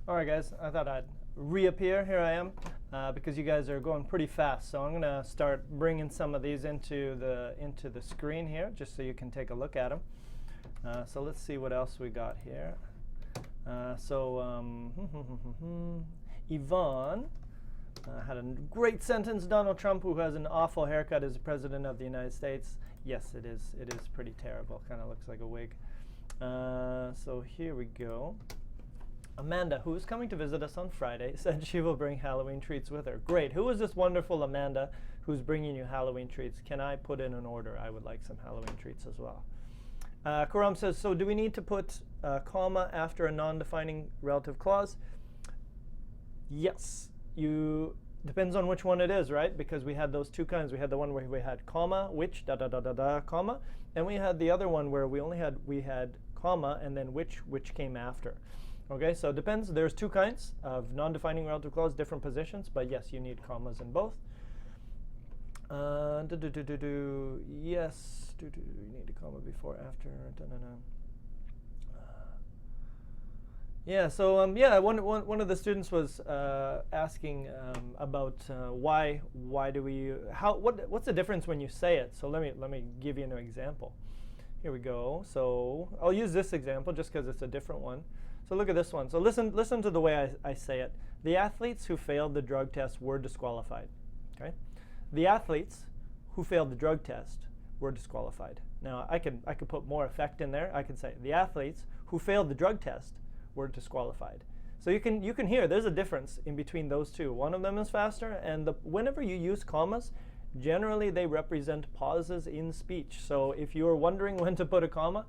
Speaker 1: All right, guys, I thought I'd reappear. Here I am, because you guys are going pretty fast. So I'm going to start bringing some of these into the screen here, just so you can take a look at them. So let's see what else we got here. Yvonne had a great sentence. Donald Trump, who has an awful haircut, is the president of the United States. Yes, it is. It is pretty terrible. Kind of looks like a wig. So here we go. Amanda, who is coming to visit us on Friday, said she will bring Halloween treats with her. Great. Who is this wonderful Amanda who's bringing you Halloween treats? Can I put in an order? I would like some Halloween treats as well. Karam says, so do we need to put a comma after a non-defining relative clause? Yes. Depends on which one it is, right? Because we had those two kinds. We had the one where we had comma, which, comma. And we had the other one where we had comma and then which came after. Okay, so it depends. There's two kinds of non-defining relative clause, different positions, but yes, you need commas in both. Yes, you need a comma before, after. Yeah, so yeah, one of the students was asking about why do we what's the difference when you say it? So let me give you an example. Here we go. So I'll use this example just because it's a different one. So look at this one. So listen to the way I say it. The athletes who failed the drug test were disqualified. Okay, the athletes who failed the drug test were disqualified. Now I could put more effect in there. I can say the athletes who failed the drug test were disqualified. So you can hear there's a difference in between those two. One of them is faster, and whenever you use commas, generally they represent pauses in speech. So if you are wondering when to put a comma,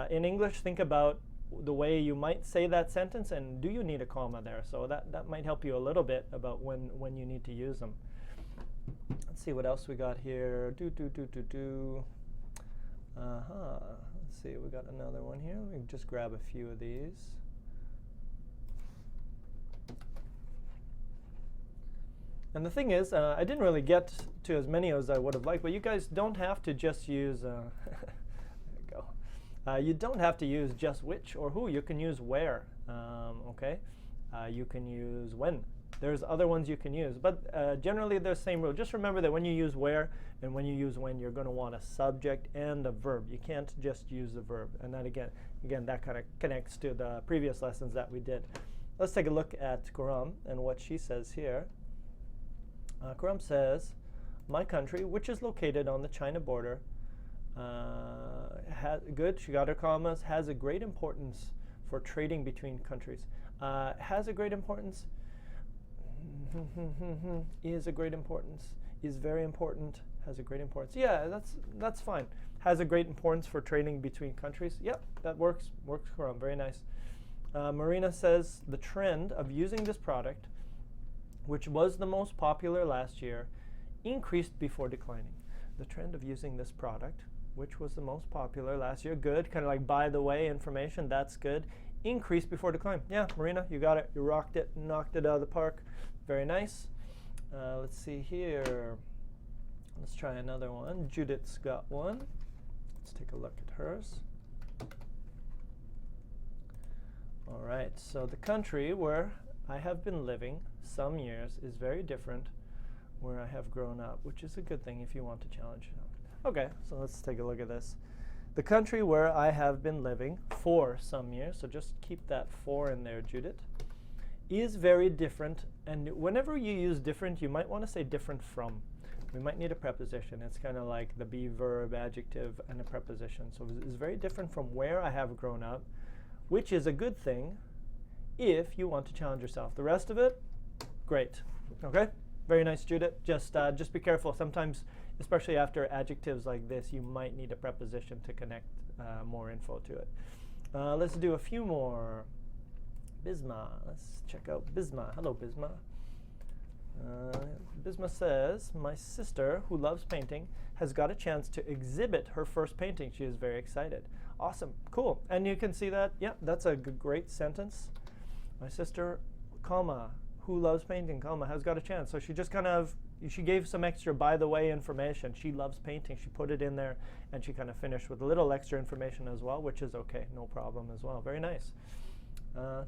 Speaker 1: in English, think about the way you might say that sentence and do you need a comma there? So that might help you a little bit about when you need to use them. Let's see what else we got here. Let's see, we got another one here. Let me just grab a few of these. And the thing is, I didn't really get to as many as I would have liked, but you guys don't have to just use, there you go. You don't have to use just which or who. You can use where, okay? You can use when. There's other ones you can use, but generally they're the same rule. Just remember that when you use where and when you use when, you're going to want a subject and a verb. You can't just use the verb. And that again, that kind of connects to the previous lessons that we did. Let's take a look at Kuram and what she says here. Kuram says, my country, which is located on the China border, she got her commas, has a great importance for trading between countries. Has a great importance, is a great importance, is very important, has a great importance. Yeah, that's fine. Has a great importance for trading between countries. Yep, that works Kuram, very nice. Marina says, the trend of using this product, which was the most popular last year, increased before declining. The trend of using this product, which was the most popular last year, good, kind of like by the way information, that's good. Increased before decline. Yeah, Marina, you got it. You rocked it, knocked it out of the park. Very nice. Let's see here. Let's try another one. Judith's got one. Let's take a look at hers. All right, so the country where I have been living some years is very different where I have grown up, which is a good thing if you want to challenge yourself. Okay, so let's take a look at this. The country where I have been living for some years, so just keep that for in there, Judith, is very different. And whenever you use different, you might want to say different from. We might need a preposition. It's kind of like the be verb, adjective, and a preposition. So it's very different from where I have grown up, which is a good thing if you want to challenge yourself. The rest of it, great. Okay? Very nice, Judith. Just be careful. Sometimes, especially after adjectives like this, you might need a preposition to connect more info to it. Let's do a few more. Bisma. Let's check out Bisma. Hello, Bisma. Bisma says, my sister, who loves painting, has got a chance to exhibit her first painting. She is very excited. Awesome. Cool. And you can see that, yeah, that's a great sentence. My sister, comma, who loves painting, comma, has got a chance. So she just kind of, she gave some extra by the way information. She loves painting. She put it in there, and she kind of finished with a little extra information as well, which is okay. No problem as well. Very nice. The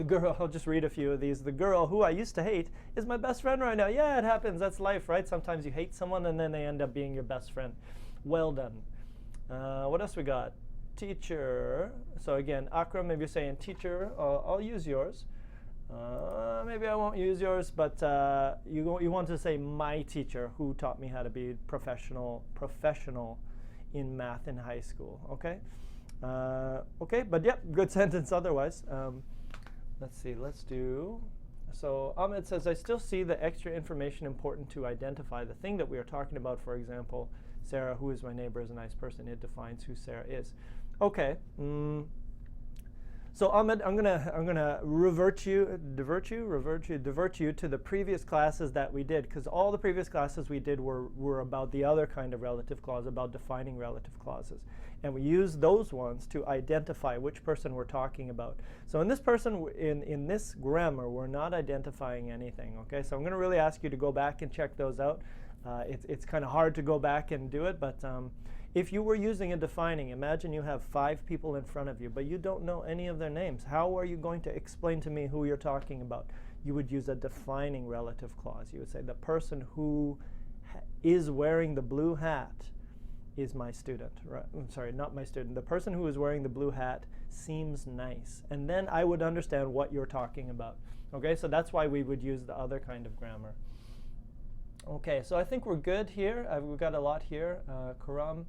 Speaker 1: girl, I'll just read a few of these. The girl who I used to hate is my best friend right now. Yeah, it happens. That's life, right? Sometimes you hate someone, and then they end up being your best friend. Well done. What else we got? Teacher. So again, Akram, maybe you're saying teacher. I'll use yours. Maybe I won't use yours, but you want to say my teacher who taught me how to be professional in math in high school. Okay. Okay, but yep, good sentence otherwise. Let's see. Let's do. So Ahmed says, I still see the extra information important to identify the thing that we are talking about. For example, Sarah, who is my neighbor, is a nice person. It defines who Sarah is. Okay. So Ahmed, I'm gonna divert you to the previous classes that we did, because all the previous classes we did were about the other kind of relative clause, about defining relative clauses, and we used those ones to identify which person we're talking about. So in this in this grammar, we're not identifying anything. Okay, so I'm going to really ask you to go back and check those out. It's kind of hard to go back and do it, but If you were using a defining, imagine you have 5 people in front of you, but you don't know any of their names. How are you going to explain to me who you're talking about? You would use a defining relative clause. You would say the person who is wearing the blue hat is my student. Right? I'm sorry, not my student. The person who is wearing the blue hat seems nice. And then I would understand what you're talking about. Okay, so that's why we would use the other kind of grammar. Okay, so I think we're good here. We've got a lot here. Karam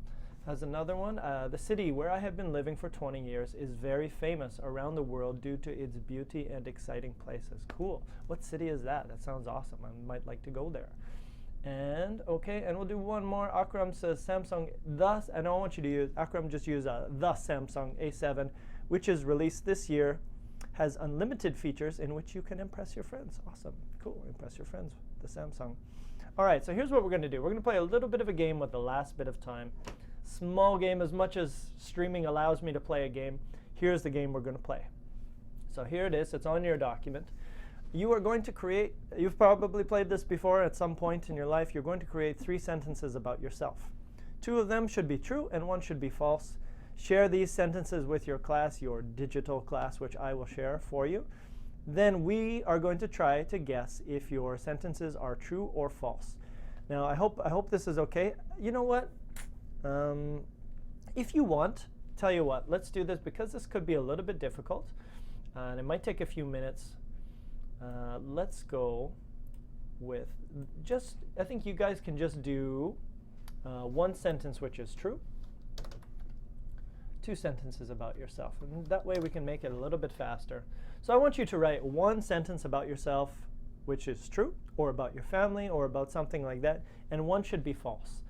Speaker 1: has another one. The city where I have been living for 20 years is very famous around the world due to its beauty and exciting places. Cool. What city is that? That sounds awesome. I might like to go there. And okay, and we'll do one more. Akram says Samsung thus, and I want you to use, Akram just use the Samsung A7, which is released this year, has unlimited features in which you can impress your friends. Awesome, cool, impress your friends with the Samsung. All right, so here's what we're gonna do. We're gonna play a little bit of a game with the last bit of time. Small game, as much as streaming allows me to play a game, here's the game we're gonna play. So here it is, it's on your document. You are going to create, you've probably played this before at some point in your life, you're going to create 3 sentences about yourself. 2 of them should be true and 1 should be false. Share these sentences with your class, your digital class, which I will share for you. Then we are going to try to guess if your sentences are true or false. Now I hope this is okay. You know what? If you want, tell you what, let's do this because this could be a little bit difficult and it might take a few minutes. Let's go with just, I think you guys can just do 1 sentence which is true, 2 sentences about yourself. And that way we can make it a little bit faster. So I want you to write 1 sentence about yourself which is true, or about your family, or about something like that, and 1 should be false.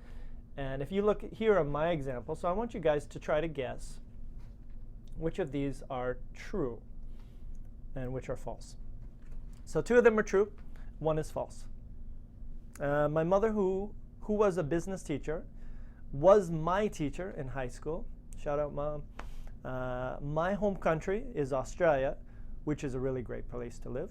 Speaker 1: And if you look here at my example, so I want you guys to try to guess which of these are true and which are false. So 2 of them are true, 1 is false. My mother, who was a business teacher, was my teacher in high school. Shout out, Mom. My home country is Australia, which is a really great place to live.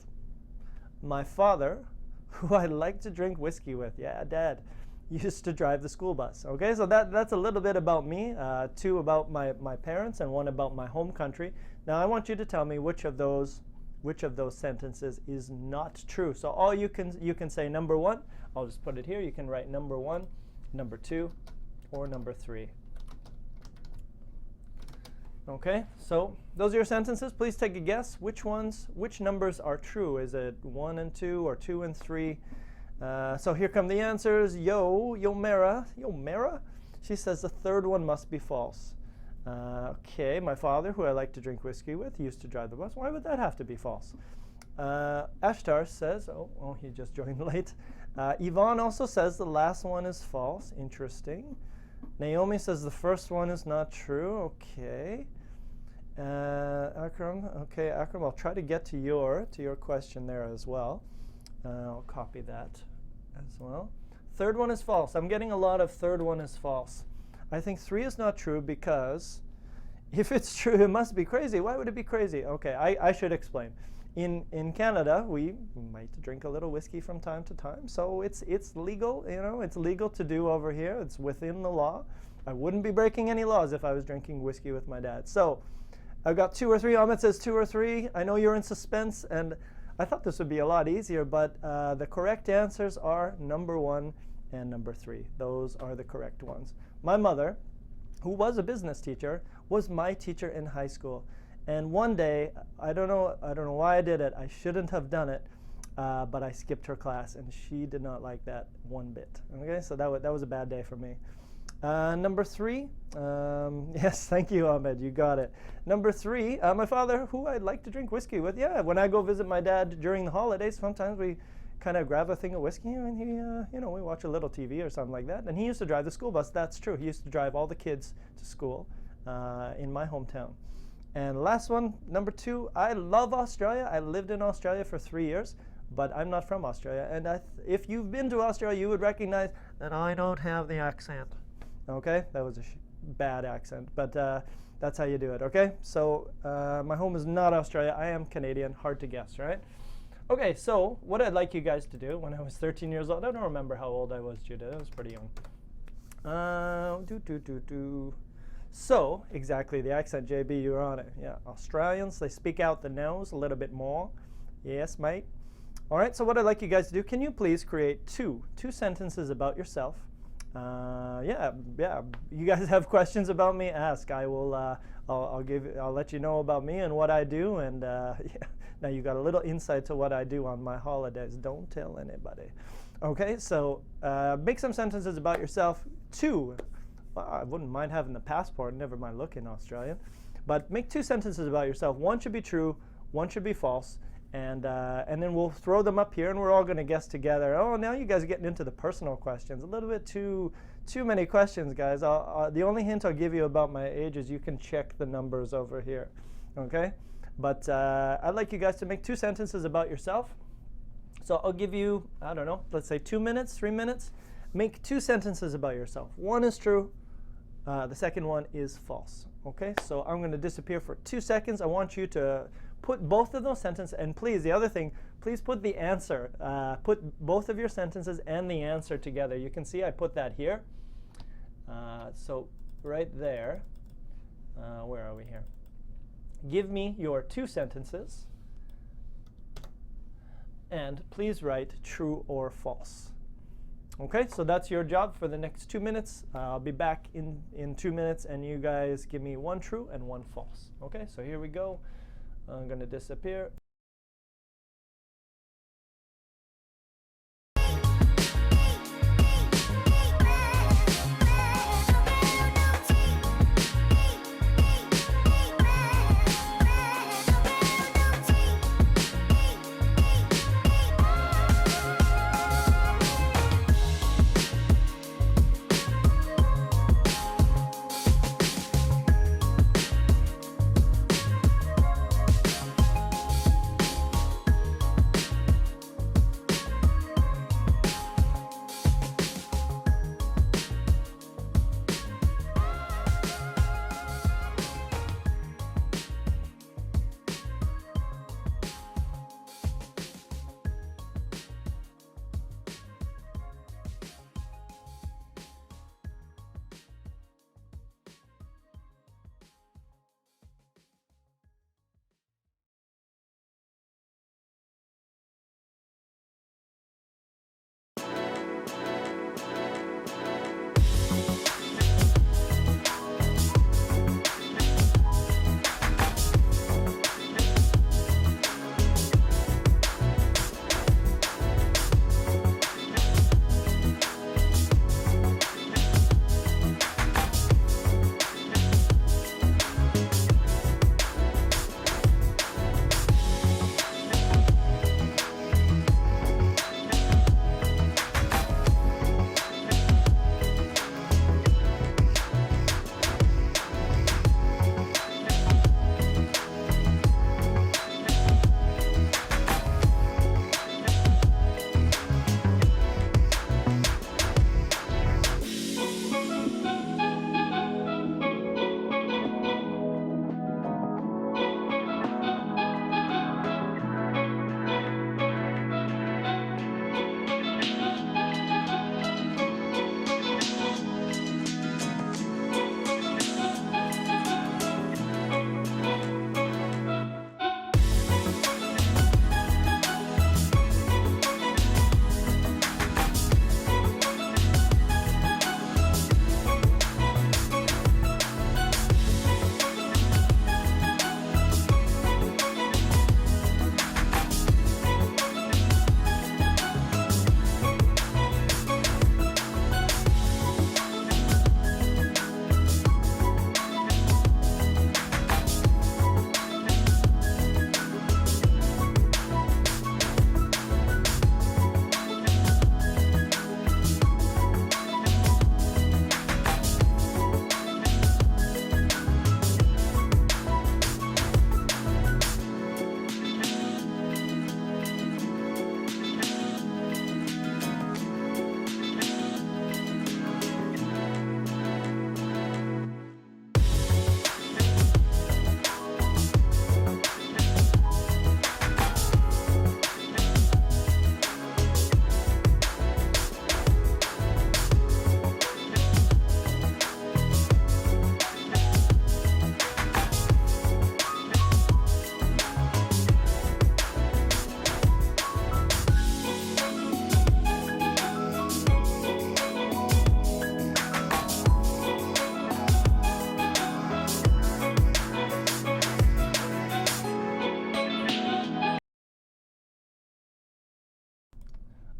Speaker 1: My father, who I like to drink whiskey with, yeah, Dad, used to drive the school bus. Okay, so that's a little bit about me, 2 about my parents, and 1 about my home country. Now I want you to tell me which of those sentences is not true. So all you can say number 1. I'll just put it here. You can write number 1, number 2, or number 3. Okay, so those are your sentences. Please take a guess. Which numbers are true? Is it 1 and 2 or 2 and 3? So here come the answers. Yomera. She says the 3rd one must be false. Okay, my father, who I like to drink whiskey with, used to drive the bus. Why would that have to be false? Ashtar says, oh, he just joined late. Yvonne also says the last one is false. Interesting. Naomi says the first one is not true. Okay. Akram, I'll try to get to your question there as well. I'll copy that as well. 3rd one is false. I'm getting a lot of 3rd one is false. I think 3 is not true because if it's true, it must be crazy. Why would it be crazy? Okay, I should explain. In Canada, we might drink a little whiskey from time to time, so it's legal. It's legal to do over here. It's within the law. I wouldn't be breaking any laws if I was drinking whiskey with my dad. So I've got 2 or 3. Ahmed says 2 or 3. I know you're in suspense, and I thought this would be a lot easier, but the correct answers are number 1 and number 3. Those are the correct ones. My mother, who was a business teacher, was my teacher in high school. And one day, I don't know why I did it. I shouldn't have done it, but I skipped her class, and she did not like that one bit. Okay, so that was a bad day for me. Number 3, yes, thank you, Ahmed, you got it. Number 3, my father, who I'd like to drink whiskey with. Yeah, when I go visit my dad during the holidays, sometimes we kind of grab a thing of whiskey and we watch a little TV or something like that. And he used to drive the school bus. That's true. He used to drive all the kids to school in my hometown. And last one, number 2, I love Australia. I lived in Australia for 3 years, but I'm not from Australia. And if you've been to Australia, you would recognize that I don't have the accent. Okay, that was a bad accent, but that's how you do it. Okay, so my home is not Australia. I am Canadian. Hard to guess, right? Okay, so what I'd like you guys to do when I was 13 years old, I don't remember how old I was, Judah. I was pretty young. So, exactly, the accent, JB, you're on it. Yeah, Australians, they speak out the nose a little bit more. Yes, mate. All right, so what I'd like you guys to do, can you please create two sentences about yourself? Yeah, you guys have questions about me, ask. I will, I'll let you know about me and what I do, and yeah. Now you got a little insight to what I do on my holidays. Don't tell anybody. Okay, so make some sentences about yourself. Two, well, I wouldn't mind having the passport, never mind looking Australian. But make two sentences about yourself. One should be true, one should be false. And then we'll throw them up here, and we're all going to guess together. Oh, now you guys are getting into the personal questions. A little bit too many questions, guys. The only hint I'll give you about my age is you can check the numbers over here. Okay? But I'd like you guys to make two sentences about yourself. So I'll give you, I don't know, let's say 2 minutes, 3 minutes. Make two sentences about yourself. One is true. The second one is false. Okay? So I'm going to disappear for 2 seconds. I want you to put both of those sentences, and please, the other thing, please put the answer, put both of your sentences and the answer together. You can see I put that here. So right there, where are we here? Give me your two sentences, and please write true or false. Okay, so that's your job for the next 2 minutes. I'll be back in 2 minutes, and you guys give me one true and one false. Okay, so here we go. I'm going to disappear.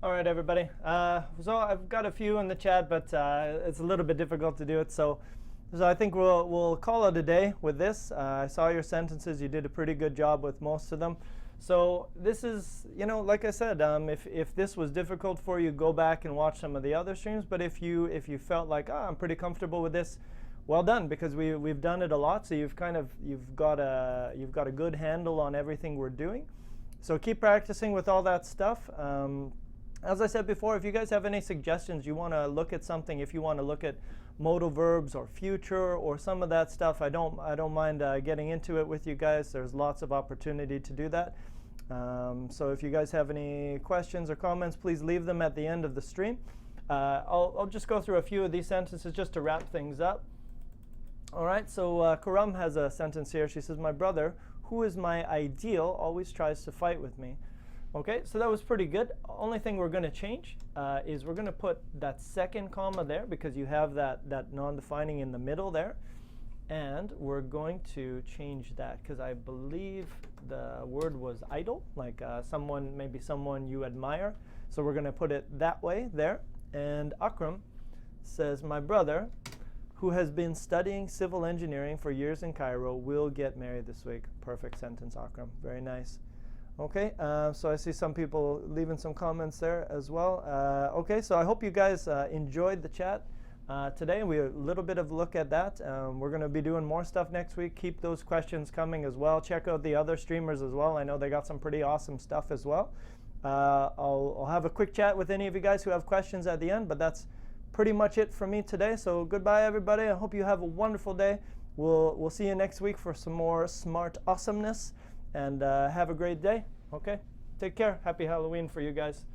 Speaker 1: All right, everybody. So I've got a few in the chat, but it's a little bit difficult to do it. So I think we'll call it a day with this. I saw your sentences. You did a pretty good job with most of them. So this is, like I said, if this was difficult for you, go back and watch some of the other streams. But if you felt like, I'm pretty comfortable with this, well done, because we've done it a lot. So you've got a good handle on everything we're doing. So keep practicing with all that stuff. As I said before, if you guys have any suggestions, you want to look at something, if you want to look at modal verbs or future or some of that stuff, I don't mind getting into it with you guys. There's lots of opportunity to do that. So if you guys have any questions or comments, please leave them at the end of the stream. I'll just go through a few of these sentences just to wrap things up. All right, so Karam has a sentence here. She says, my brother, who is my ideal, always tries to fight with me. Okay, so that was pretty good. Only thing we're going to change is we're going to put that second comma there because you have that non-defining in the middle there. And we're going to change that because I believe the word was idol, like maybe someone you admire. So we're going to put it that way there. And Akram says, my brother, who has been studying civil engineering for years in Cairo, will get married this week. Perfect sentence, Akram. Very nice. Okay, so I see some people leaving some comments there as well. Okay, so I hope you guys enjoyed the chat today. We had a little bit of a look at that. We're going to be doing more stuff next week. Keep those questions coming as well. Check out the other streamers as well. I know they got some pretty awesome stuff as well. I'll have a quick chat with any of you guys who have questions at the end, but that's pretty much it for me today. So goodbye, everybody. I hope you have a wonderful day. We'll see you next week for some more smart awesomeness. And have a great day. Okay? Take care. Happy Halloween for you guys.